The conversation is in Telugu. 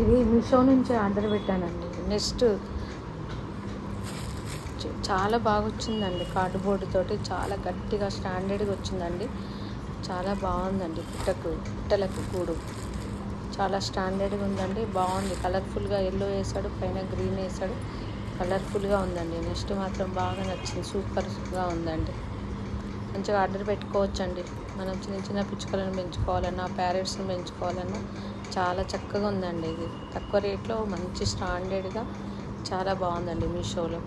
ఇది మీషో నుంచి ఆర్డర్ పెట్టానండి. నెక్స్ట్ చాలా బాగా వచ్చిందండి. కార్డ్బోర్డ్ తోటి చాలా గట్టిగా స్టాండర్డ్గా వచ్చిందండి. చాలా బాగుందండి. పిట్టలకు కూడు చాలా స్టాండర్డ్గా ఉందండి. బాగుంది. కలర్ఫుల్గా ఎల్లో వేసాడు, పైన గ్రీన్ వేసాడు. కలర్ఫుల్గా ఉందండి. నెక్స్ట్ మాత్రం బాగా నచ్చింది. సూపర్గా ఉందండి. మంచిగా ఆర్డర్ పెట్టుకోవచ్చండి. మనం చిన్న చిన్న పిచ్చుకలను పెంచుకోవాలన్నా, ప్యారెట్స్ని పెంచుకోవాలన్నా చాలా చక్కగా ఉందండి. ఇది తక్కువ రేట్లో మంచి స్టాండర్డ్గా చాలా బాగుందండి మీషోలో.